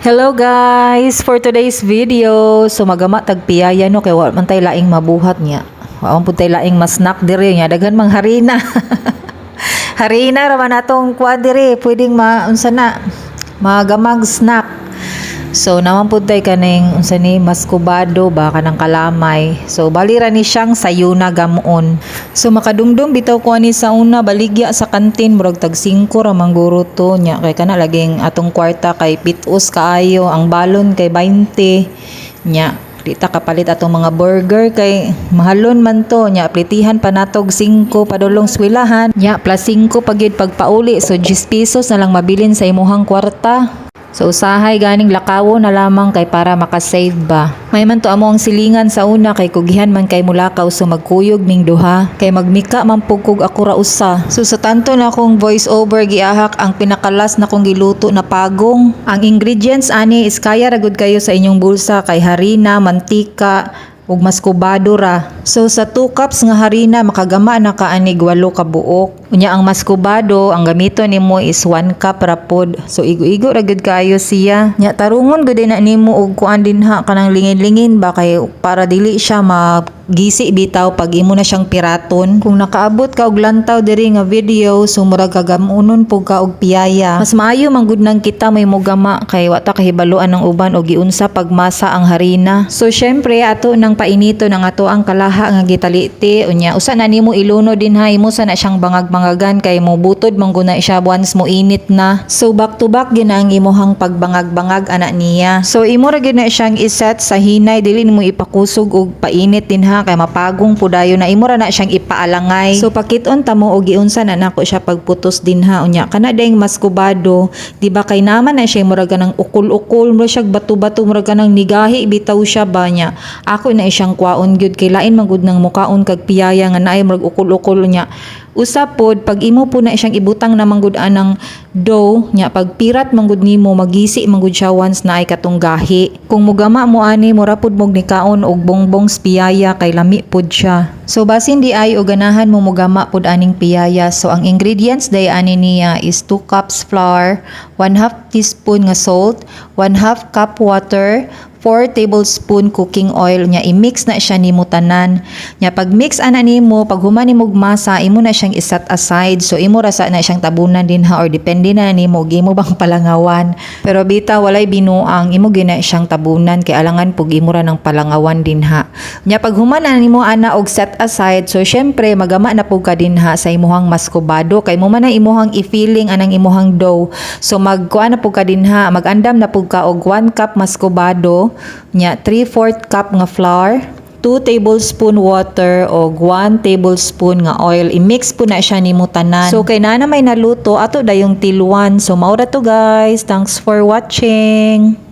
Hello guys! For today's video, so magama tagpiyaya no kay wa man tay laing mabuhat niya. Wa man pud tay laing masnack diri nya daghan mang harina. Harina ra man atong kuan diri, pwedeng unsa na magamag snack. So naman pud tay kaning unsa ni maskubado ba kanang kalamay. So bali ra ni siyang sayuna gamon. So makadumdum bitaw ko ani sa una baligya sa kantin murag tag 5 ra mangguro to nya kay kana laging atong kwarta kay pitos kaayo ang balon kay 20 nya di ta kapalit atong mga burger kay mahalon man to nya plitihan pa natog 5 padulong swilahan nya plus 5 pagyud pagpauli so 10 pesos na lang mabilin sa imuhang kwarta. So usahay ganing lakawo na lamang kay para makasave ba. May man to amo ang silingan sa una kay kugihan man kay mulakaw so magkuyog ning duha kay magmika man pugkog ako ra usa. So sa tanto na akong voice over giahak ang pinakalas na kong giluto na pagong. Ang ingredients ani is kaya ra gud kayo sa inyong bulsa kay harina, mantika, ug maskubado ra. So sa 2 cups nga harina makagama na kaanig 8 ka buok. Unya ang maskubado ang gamiton nimo is 1 cup ra pod. So igo-igo ra gud kaayo siya. Nya tarungon gud na nimo og kuan dinha kanang lingin-lingin ba kay para dili siya magisi bitaw pag imo na siyang piraton. Kung nakaabot ka og lantaw diri nga video so murag kagamunon pug ka og piyaya. Mas maayo man gud nang kita may mogama kay wa ta kahibaluan ng uban og giunsa pagmasa ang harina. So syempre ato nang painito ng ato ang kalaha nga gitaliti unya usa na nimo iluno din ha imo sa na siyang bangag-bangagan kay mo butod man guna siya once mo init na. So back to back gina ang imuhang pagbangag-bangag ana niya. So imo ra gid na siyang iset sa hinay dili nimo ipakusog og painit din ha kay mapagong pudayon na imo ra na siyang ipaalangay. So pakit-on ta mo og giunsa na nako siya pagputos din ha unya kana dayng maskubado di ba kay naman na siya murag kanang ukol-ukol mo siya bato-bato murag kanang nigahi bitaw siya ba nya. Ako na siyang kwaon gyud kay lain man gud nang mukaon kag piyaya nga naay murag ukol-ukol nya. Usa pod pag imo po na siyang ibutang na manggud anang dough nya pag pirat manggud nimo magisi manggud siya once na ay katong gahi. Kung mugama mo ani mura pod mog nikaon og bongbong piyaya kay lami pod siya. So basin di ay og ganahan mo mugama pod aning piyaya. So ang ingredients day ani niya is 2 cups flour, 1/2 teaspoon nga salt, 1/2 cup water, 4 tablespoon cooking oil nya i-mix na siya nimo tanan. Nya pag mix ana nimo pag human nimo masa imo na siyang iset aside. So imo ra sa na siyang tabunan din ha or depende na nimo gimo bang palangawan. Pero bita walay binuang imo gina siyang tabunan kay alangan pug imo ra ng palangawan din ha. Nya pag human na nimo ana og set aside so syempre magama na pug ka din ha sa imuhang maskubado kay mo man na imuhang i-filling anang imuhang dough. So magkuan na pug ka din ha magandam na pug ka og 1 cup maskubado nya 3/4 cup nga flour, 2 tablespoon water o 1 tablespoon nga oil. I-mix po na siya nimo tanan. So kay na may naluto ato dayong tiluan. So mao ra to guys. Thanks for watching.